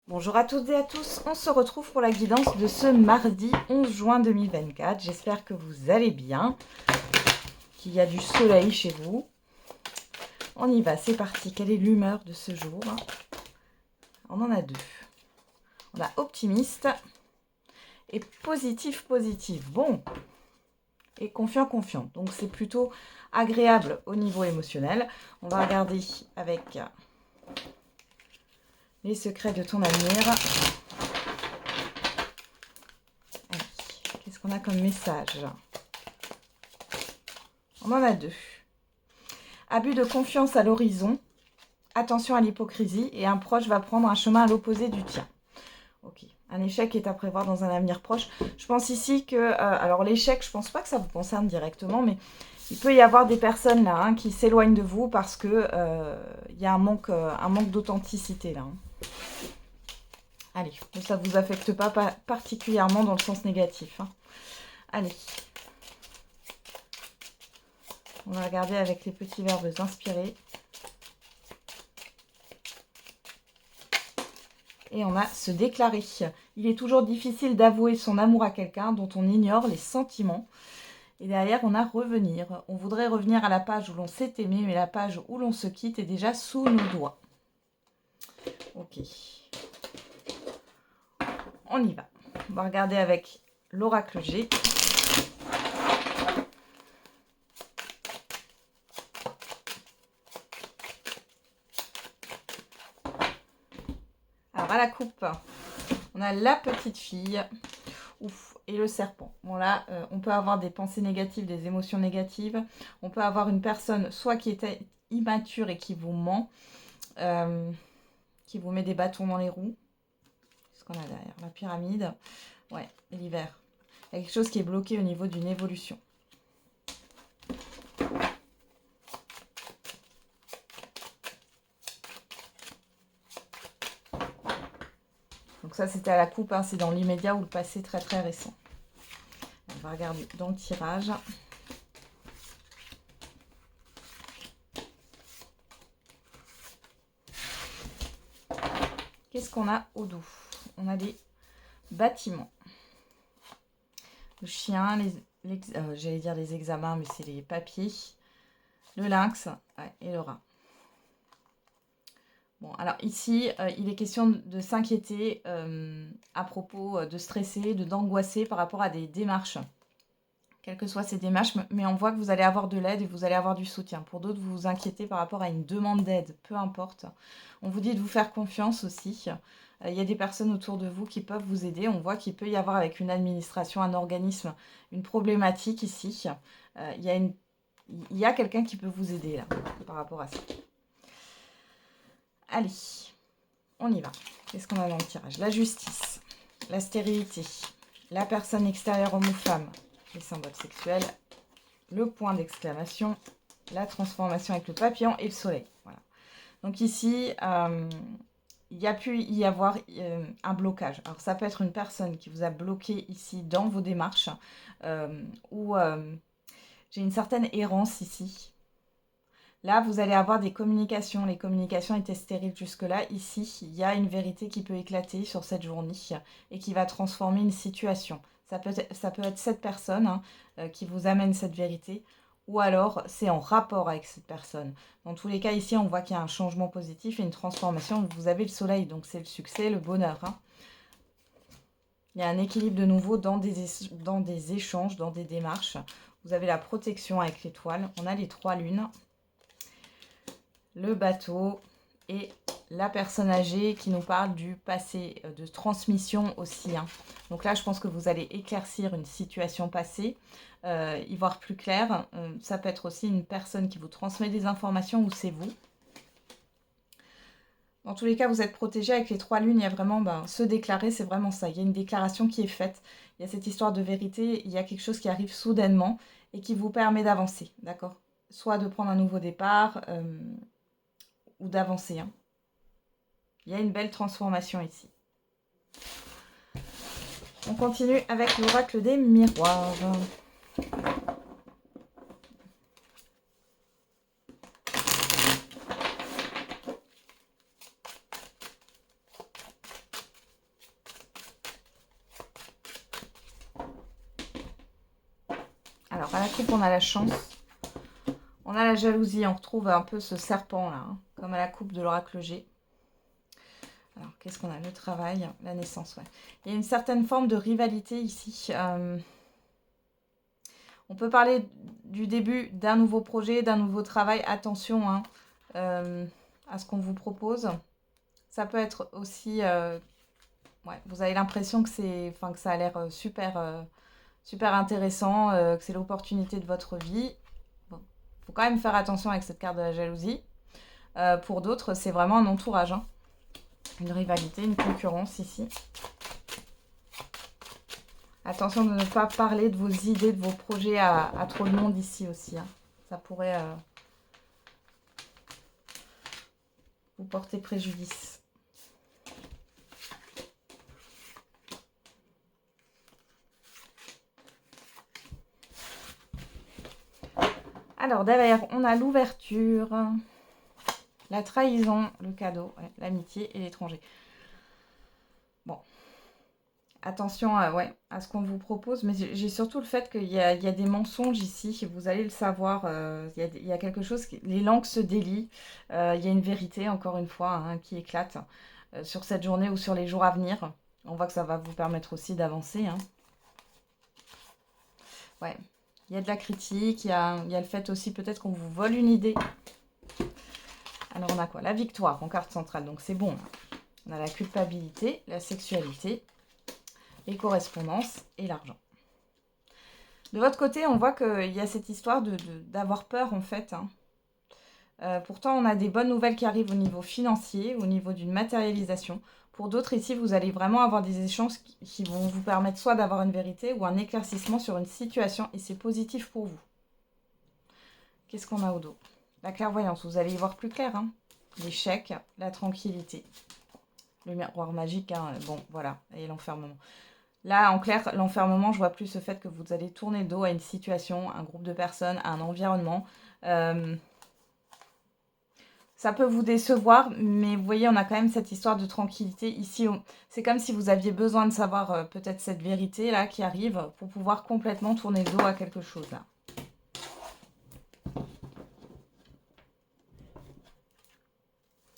Bonjour à toutes et à tous, on se retrouve pour la guidance de ce mardi 11 juin 2024. J'espère que vous allez bien, qu'il y a du soleil chez vous. On y va, c'est parti. Quelle est l'humeur de ce jour? On en a deux. On a optimiste et positif, positif. Bon, et confiant, confiant. Donc c'est plutôt agréable au niveau émotionnel. On va regarder avec les secrets de ton avenir. Allez, qu'est-ce qu'on a comme message? On en a deux. Abus de confiance à l'horizon. Attention à l'hypocrisie et un proche va prendre un chemin à l'opposé du tien. Ok, un échec est à prévoir dans un avenir proche. Je pense ici que, alors l'échec, je pense pas que ça vous concerne directement, mais il peut y avoir des personnes là qui s'éloignent de vous parce que il y a un manque d'authenticité là. Allez, ça ne vous affecte pas particulièrement dans le sens négatif. Allez, on va regarder avec les petits verbes inspirés. Et on a se déclarer. Il est toujours difficile d'avouer son amour à quelqu'un dont on ignore les sentiments. Et derrière, on a revenir. On voudrait revenir à la page où l'on s'est aimé, mais la page où l'on se quitte est déjà sous nos doigts. Ok. On y va. On va regarder avec l'oracle G. Alors, à la coupe, on a la petite fille. Ouf, et le serpent. Bon là, on peut avoir des pensées négatives, des émotions négatives. On peut avoir une personne soit qui était immature et qui vous ment, qui vous met des bâtons dans les roues. Qu'est-ce qu'on a derrière? La pyramide. Ouais, l'hiver. Il y a quelque chose qui est bloqué au niveau d'une évolution. Donc ça, c'était à la coupe, c'est dans l'immédiat ou le passé très très récent. On va regarder dans le tirage. Qu'est-ce qu'on a au dos? On a des bâtiments. Le chien, j'allais dire les examens, mais c'est les papiers. Le lynx et le rat. Bon, alors ici, il est question de s'inquiéter à propos de stresser, d'angoisser par rapport à des démarches. Quelles que soient ces démarches, mais on voit que vous allez avoir de l'aide et vous allez avoir du soutien. Pour d'autres, vous vous inquiétez par rapport à une demande d'aide, peu importe. On vous dit de vous faire confiance aussi. Il y a des personnes autour de vous qui peuvent vous aider. On voit qu'il peut y avoir avec une administration, un organisme, une problématique ici. Il y a quelqu'un qui peut vous aider là, par rapport à ça. Allez, on y va. Qu'est-ce qu'on a dans le tirage? La justice, la stérilité, la personne extérieure homme ou femme, les symboles sexuels, le point d'exclamation, la transformation avec le papillon et le soleil. Voilà. Donc ici, il y a pu y avoir un blocage. Alors ça peut être une personne qui vous a bloqué ici dans vos démarches ou j'ai une certaine errance ici. Là, vous allez avoir des communications. Les communications étaient stériles jusque-là. Ici, il y a une vérité qui peut éclater sur cette journée et qui va transformer une situation. Ça peut être cette personne qui vous amène cette vérité ou alors c'est en rapport avec cette personne. Dans tous les cas, ici, on voit qu'il y a un changement positif et une transformation. Vous avez le soleil, donc c'est le succès, le bonheur. Il y a un équilibre de nouveau dans des échanges, dans des démarches. Vous avez la protection avec l'étoile. On a les 3 lunes. Le bateau et la personne âgée qui nous parle du passé, de transmission aussi. Donc là, je pense que vous allez éclaircir une situation passée, y voir plus clair. Ça peut être aussi une personne qui vous transmet des informations ou c'est vous. Dans tous les cas, vous êtes protégé avec les 3 lunes. Il y a vraiment, se déclarer, c'est vraiment ça. Il y a une déclaration qui est faite. Il y a cette histoire de vérité. Il y a quelque chose qui arrive soudainement et qui vous permet d'avancer, d'accord? Soit de prendre un nouveau départ, ou d'avancer. Il y a une belle transformation ici. On continue avec l'oracle des miroirs. Alors, à la coupe, on a la chance. On a la jalousie. On retrouve un peu ce serpent, là. Hein, comme à la coupe de l'oracle G. Alors, qu'est-ce qu'on a? Le travail, la naissance, ouais. Il y a une certaine forme de rivalité ici. On peut parler du début d'un nouveau projet, d'un nouveau travail. Attention hein, à ce qu'on vous propose. Ça peut être aussi... ouais, vous avez l'impression que ça a l'air super, super intéressant, que c'est l'opportunité de votre vie. Bon, faut quand même faire attention avec cette carte de la jalousie. Pour d'autres, c'est vraiment un entourage. Hein. Une rivalité, une concurrence ici. Attention de ne pas parler de vos idées, de vos projets à trop de monde ici aussi. Hein. Ça pourrait vous porter préjudice. Alors derrière, on a l'ouverture, la trahison, le cadeau, ouais, l'amitié et l'étranger. Bon. Attention à ce qu'on vous propose, mais j'ai surtout le fait qu'il y a des mensonges ici, vous allez le savoir, il y a quelque chose, les langues se délient, il y a une vérité, encore une fois, hein, qui éclate sur cette journée ou sur les jours à venir. On voit que ça va vous permettre aussi d'avancer. Hein. Ouais, il y a de la critique, il y a le fait aussi peut-être qu'on vous vole une idée. Alors on a quoi? La victoire en carte centrale, donc c'est bon. Là. On a la culpabilité, la sexualité, les correspondances et l'argent. De votre côté, on voit qu'il y a cette histoire d'avoir peur en fait. Hein. Pourtant, on a des bonnes nouvelles qui arrivent au niveau financier, au niveau d'une matérialisation. Pour d'autres ici, vous allez vraiment avoir des échanges qui vont vous permettre soit d'avoir une vérité ou un éclaircissement sur une situation et c'est positif pour vous. Qu'est-ce qu'on a au dos? La clairvoyance, vous allez y voir plus clair. Hein. L'échec, la tranquillité. Le miroir magique, hein. Bon, voilà, et l'enfermement. Là, en clair, l'enfermement, je vois plus ce fait que vous allez tourner le dos à une situation, un groupe de personnes, un environnement. Ça peut vous décevoir, mais vous voyez, on a quand même cette histoire de tranquillité. Ici, c'est comme si vous aviez besoin de savoir peut-être cette vérité-là qui arrive pour pouvoir complètement tourner le dos à quelque chose. Là.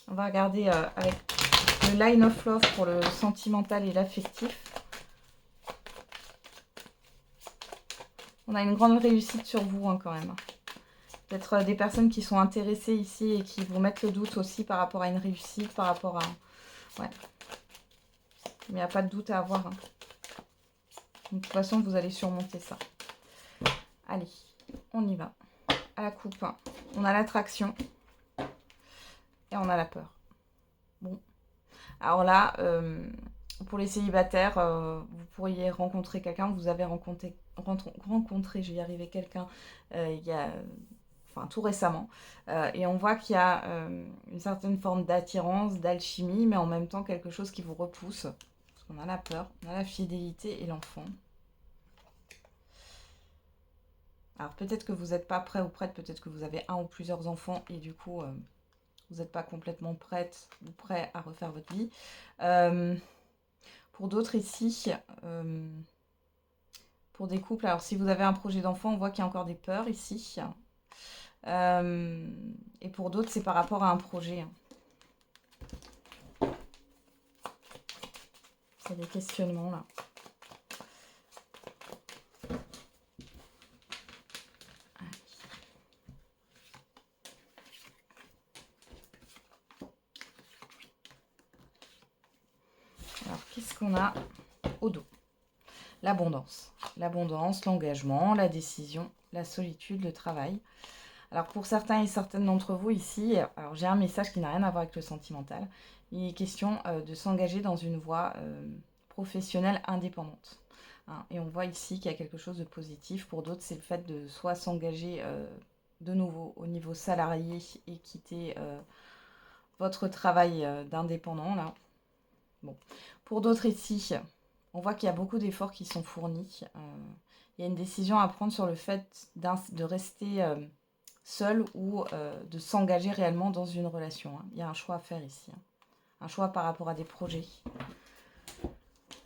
On va regarder avec le line of love pour le sentimental et l'affectif. On a une grande réussite sur vous hein, quand même. Peut-être des personnes qui sont intéressées ici et qui vont mettre le doute aussi par rapport à une réussite, par rapport à... Ouais. Mais il n'y a pas de doute à avoir. Hein. De toute façon, vous allez surmonter ça. Allez, on y va. À la coupe, on a l'attraction et on a la peur. Bon. Alors là, pour les célibataires, vous pourriez rencontrer quelqu'un. Vous avez rencontré, je vais y arriver, quelqu'un il y a... Enfin, tout récemment. Et on voit qu'il y a une certaine forme d'attirance, d'alchimie, mais en même temps quelque chose qui vous repousse. Parce qu'on a la peur, on a la fidélité et l'enfant. Alors peut-être que vous n'êtes pas prêt ou prête, peut-être que vous avez un ou plusieurs enfants et du coup, vous n'êtes pas complètement prête ou prêt à refaire votre vie. Pour d'autres ici, pour des couples, alors si vous avez un projet d'enfant, on voit qu'il y a encore des peurs ici. Et pour d'autres, c'est par rapport à un projet. C'est des questionnements là. Alors, qu'est-ce qu'on a au dos? L'abondance. L'abondance, l'engagement, la décision, la solitude, le travail. Alors pour certains et certaines d'entre vous ici, alors j'ai un message qui n'a rien à voir avec le sentimental. Il est question de s'engager dans une voie professionnelle indépendante. Hein, et on voit ici qu'il y a quelque chose de positif. Pour d'autres, c'est le fait de soit s'engager de nouveau au niveau salarié et quitter votre travail d'indépendant. Là. Bon. Pour d'autres ici, on voit qu'il y a beaucoup d'efforts qui sont fournis. Il y a une décision à prendre sur le fait de rester... seul ou de s'engager réellement dans une relation. Hein. Il y a un choix à faire ici. Hein. Un choix par rapport à des projets.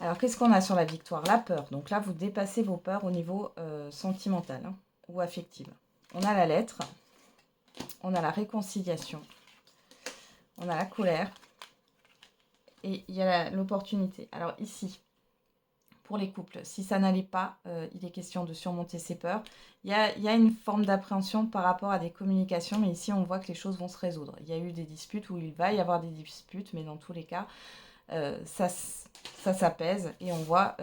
Alors, qu'est-ce qu'on a sur la victoire? La peur. Donc là, vous dépassez vos peurs au niveau sentimental hein, ou affectif. On a la lettre. On a la réconciliation. On a la colère. Et il y a l'opportunité. Alors ici, pour les couples, si ça n'allait pas, il est question de surmonter ses peurs. Il y a une forme d'appréhension par rapport à des communications, mais ici on voit que les choses vont se résoudre. Il y a eu des disputes où il va y avoir des disputes, mais dans tous les cas, ça s'apaise et on voit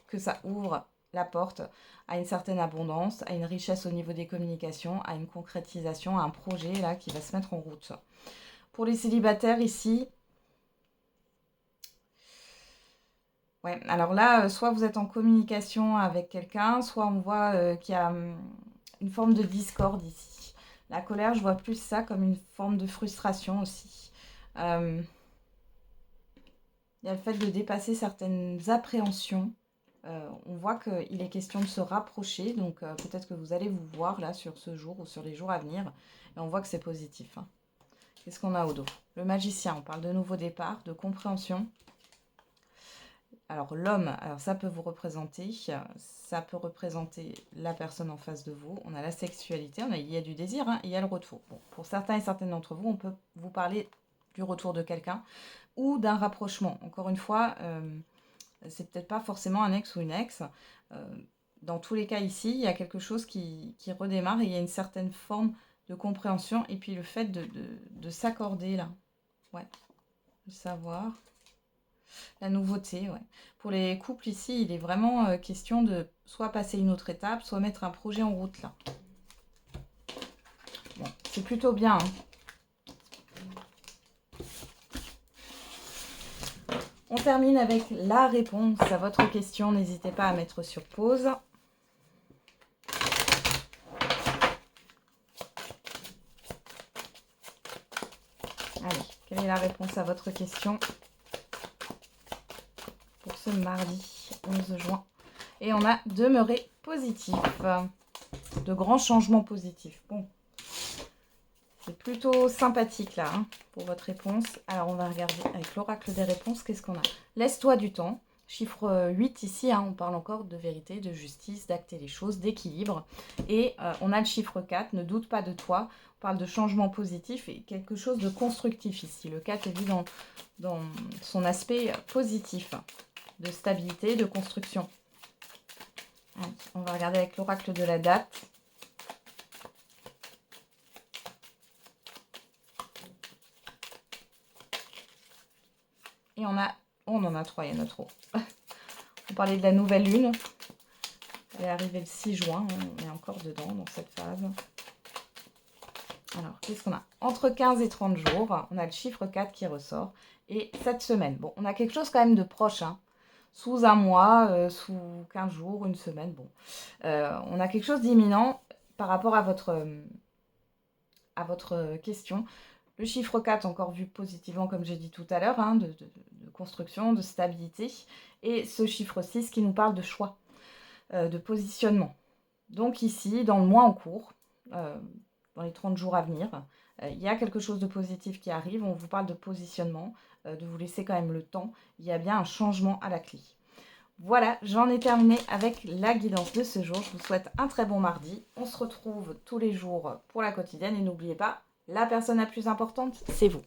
que ça ouvre la porte à une certaine abondance, à une richesse au niveau des communications, à une concrétisation, à un projet là qui va se mettre en route. Pour les célibataires ici, ouais, alors là, soit vous êtes en communication avec quelqu'un, soit on voit qu'il y a une forme de discorde ici. La colère, je vois plus ça comme une forme de frustration aussi. Il y a le fait de dépasser certaines appréhensions. On voit qu'il est question de se rapprocher, donc peut-être que vous allez vous voir là sur ce jour ou sur les jours à venir. Et on voit que c'est positif. Hein. Qu'est-ce qu'on a au dos? Le magicien, on parle de nouveau départ, de compréhension. Alors l'homme, alors ça peut vous représenter, ça peut représenter la personne en face de vous. On a la sexualité, il y a du désir, hein, il y a le retour. Bon, pour certains et certaines d'entre vous, on peut vous parler du retour de quelqu'un ou d'un rapprochement. Encore une fois, c'est peut-être pas forcément un ex ou une ex. Dans tous les cas ici, il y a quelque chose qui redémarre et il y a une certaine forme de compréhension. Et puis le fait de s'accorder là, ouais, de savoir... La nouveauté, ouais. Pour les couples ici, il est vraiment question de soit passer une autre étape, soit mettre un projet en route là. Bon, c'est plutôt bien. Hein. On termine avec la réponse à votre question. N'hésitez pas à mettre sur pause. Allez, quelle est la réponse à votre question ? Ce mardi 11 juin. Et on a demeuré positif. De grands changements positifs. Bon. C'est plutôt sympathique là hein, pour votre réponse. Alors on va regarder avec l'oracle des réponses. Qu'est-ce qu'on a? Laisse-toi du temps. Chiffre 8 ici. Hein, on parle encore de vérité, de justice, d'acter les choses, d'équilibre. Et on a le chiffre 4. Ne doute pas de toi. On parle de changement positif et quelque chose de constructif ici. Le 4 est vu dans son aspect positif. De stabilité, de construction. Allez, on va regarder avec l'oracle de la date. Et on en a 3, il y en a trop. On parlait de la nouvelle lune. Elle est arrivée le 6 juin, on est encore dedans dans cette phase. Alors, qu'est-ce qu'on a? Entre 15 et 30 jours, on a le chiffre 4 qui ressort. Et cette semaine, bon, on a quelque chose quand même de proche, hein. Sous un mois, sous 15 jours, une semaine, bon. On a quelque chose d'imminent par rapport à votre question. Le chiffre 4, encore vu positivement, comme j'ai dit tout à l'heure, hein, de construction, de stabilité. Et ce chiffre 6 qui nous parle de choix, de positionnement. Donc ici, dans le mois en cours, dans les 30 jours à venir, il y a quelque chose de positif qui arrive. On vous parle de positionnement, de vous laisser quand même le temps. Il y a bien un changement à la clé. Voilà, j'en ai terminé avec la guidance de ce jour. Je vous souhaite un très bon mardi. On se retrouve tous les jours pour la quotidienne. Et n'oubliez pas, la personne la plus importante, c'est vous.